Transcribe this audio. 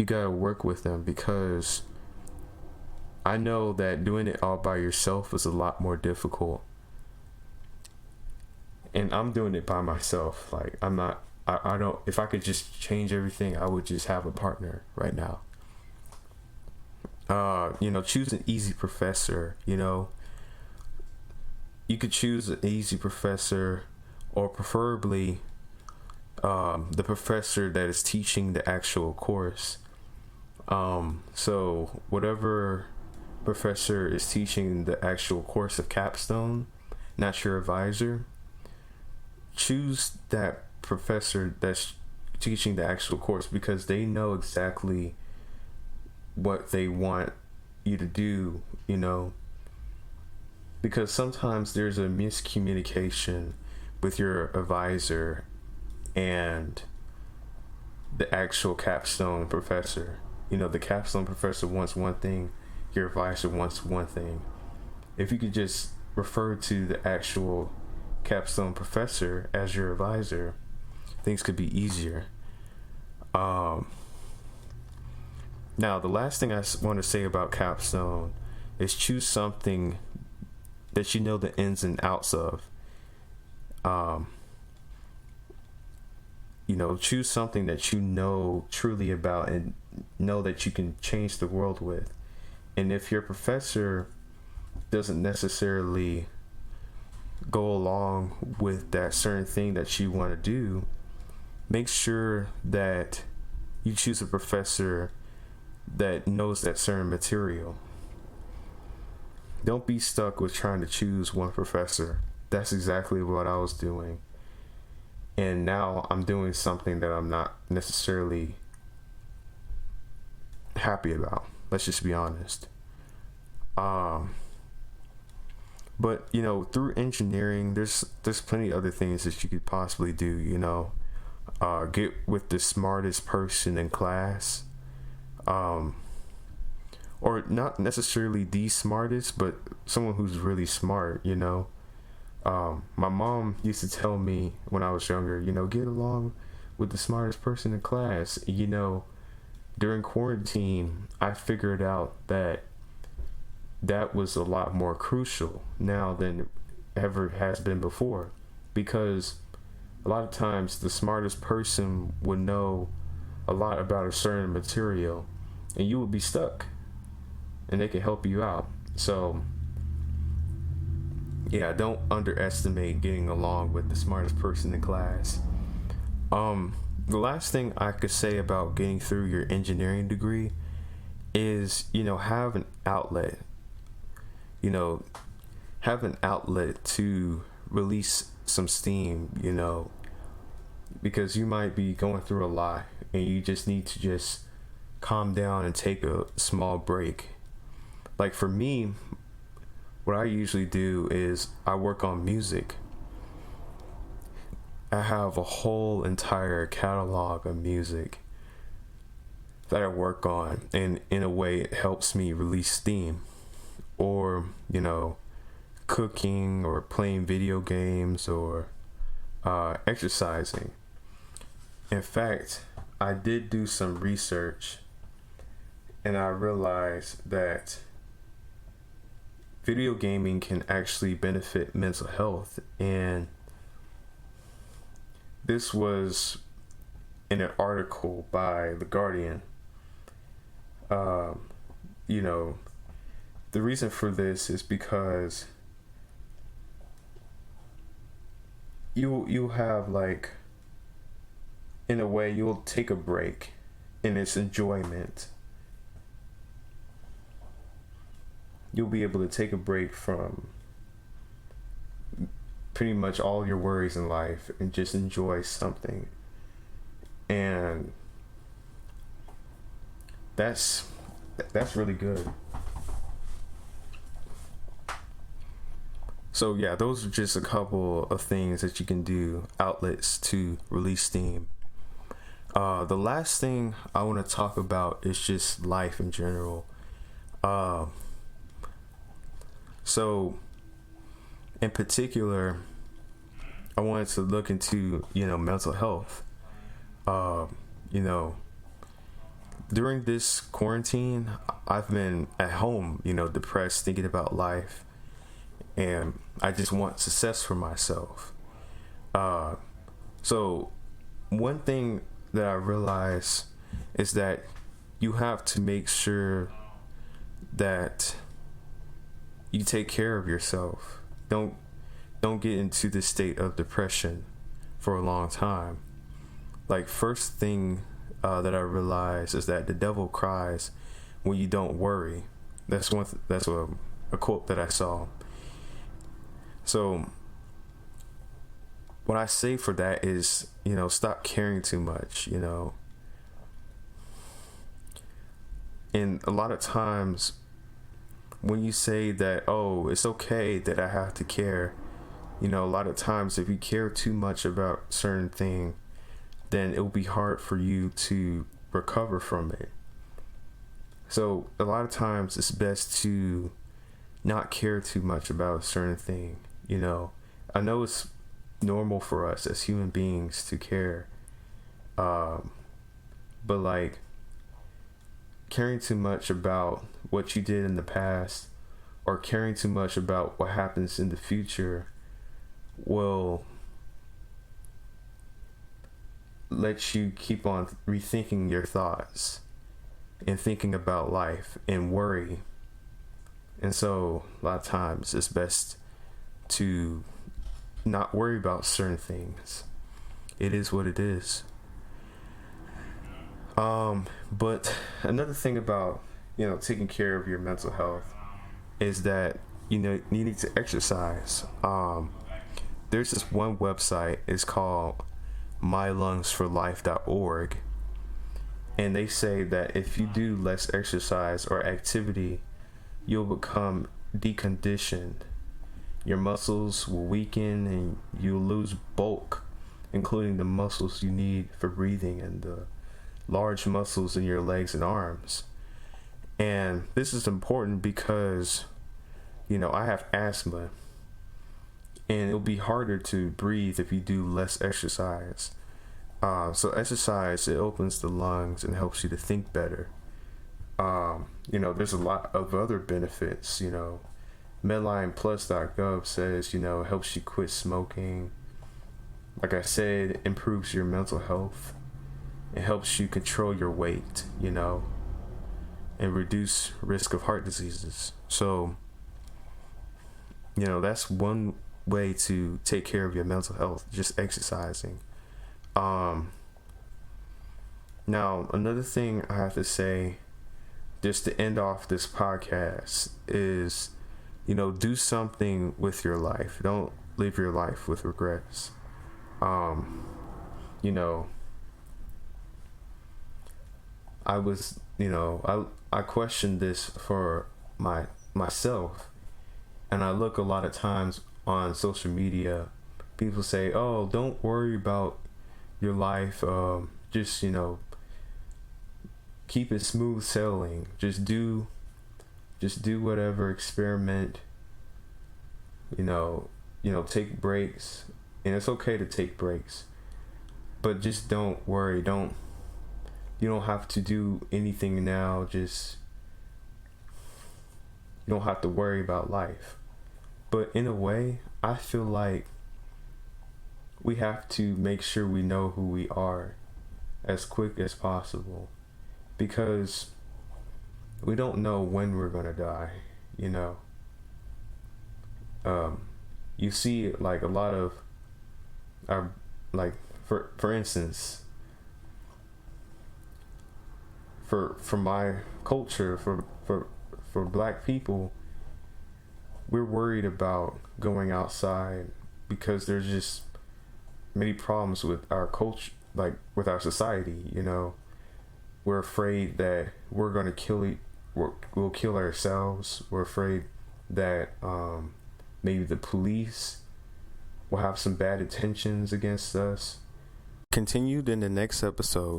you gotta work with them, because I know that doing it all by yourself is a lot more difficult. And I'm doing it by myself. Like, I don't, if I could just change everything, I would just have a partner right now. Choose an easy professor. You could choose an easy professor, or preferably the professor that is teaching the actual course. So whatever professor is teaching the actual course of capstone, not your advisor, choose that professor that's teaching the actual course, because they know exactly what they want you to do, because sometimes there's a miscommunication with your advisor and the actual capstone professor. The capstone professor wants one thing, your advisor wants one thing. If you could just refer to the actual capstone professor as your advisor, things could be easier. Now, the last thing I want to say about capstone is choose something that you know the ins and outs of. Choose something that you know truly about and know that you can change the world with. And if your professor doesn't necessarily go along with that certain thing that you want to do, make sure that you choose a professor that knows that certain material. Don't be stuck with trying to choose one professor. That's exactly what I was doing. And now I'm doing something that I'm not necessarily happy about. Let's just be honest. But through engineering, there's plenty of other things that you could possibly do. Get with the smartest person in class, or not necessarily the smartest, but someone who's really smart. My mom used to tell me when I was younger, get along with the smartest person in class. During quarantine, I figured out that was a lot more crucial now than it ever has been before, because a lot of times the smartest person would know a lot about a certain material and you would be stuck, and they can help you out. So yeah, don't underestimate getting along with the smartest person in class. The last thing I could say about getting through your engineering degree is, have an outlet. Have an outlet to release some steam, because you might be going through a lot and you just need to just calm down and take a small break. Like for me, what I usually do is I work on music. I have a whole entire catalog of music that I work on, and in a way it helps me release steam. Or cooking, or playing video games, or exercising. In fact, I did do some research and I realized that video gaming can actually benefit mental health. And this was in an article by The Guardian. The reason for this is because you'll have, like, in a way, you'll take a break in its enjoyment. You'll be able to take a break from pretty much all your worries in life and just enjoy something. And that's really good. So yeah, those are just a couple of things that you can do, outlets to release steam. The last thing I want to talk about is just life in general. So in particular, I wanted to look into, mental health. during this quarantine, I've been at home, depressed, thinking about life, and I just want success for myself. So one thing that I realize is that you have to make sure that you take care of yourself. Don't get into this state of depression for a long time. Like, first thing that I realize is that the devil cries when you don't worry. That's a quote that I saw. So what I say for that is, stop caring too much, And a lot of times when you say that, oh, it's okay that I have to care, a lot of times if you care too much about certain thing, then it will be hard for you to recover from it. So a lot of times it's best to not care too much about a certain thing. I know it's normal for us as human beings to care, but like, caring too much about what you did in the past or caring too much about what happens in the future will let you keep on rethinking your thoughts and thinking about life and worry. And so a lot of times it's best to not worry about certain things. It is what it is. But another thing about, taking care of your mental health is that, you need to exercise. There's this one website, it's called mylungsforlife.org. And they say that if you do less exercise or activity, you'll become deconditioned. Your muscles will weaken and you'll lose bulk, including the muscles you need for breathing and the large muscles in your legs and arms. And this is important because, I have asthma, and it'll be harder to breathe if you do less exercise. So exercise, it opens the lungs and helps you to think better. There's a lot of other benefits. MedlinePlus.gov says, it helps you quit smoking. Like I said, it improves your mental health. It helps you control your weight, and reduce risk of heart diseases. So, that's one way to take care of your mental health, just exercising. Now, another thing I have to say, just to end off this podcast, is, do something with your life. Don't live your life with regrets. I was, I questioned this for myself, and I look a lot of times on social media, people say, oh, don't worry about your life, just, keep it smooth sailing, just do whatever, experiment, take breaks, and it's okay to take breaks, but just don't worry, you don't have to do anything now. Just, you don't have to worry about life. But in a way, I feel like we have to make sure we know who we are as quick as possible, because we don't know when we're gonna die. You see, like, a lot of our, like, for instance, for my culture, for black people, we're worried about going outside because there's just many problems with our culture, like with our society. We're afraid that we're going to we'll kill ourselves. We're afraid that maybe the police will have some bad intentions against us. Continued in the next episode.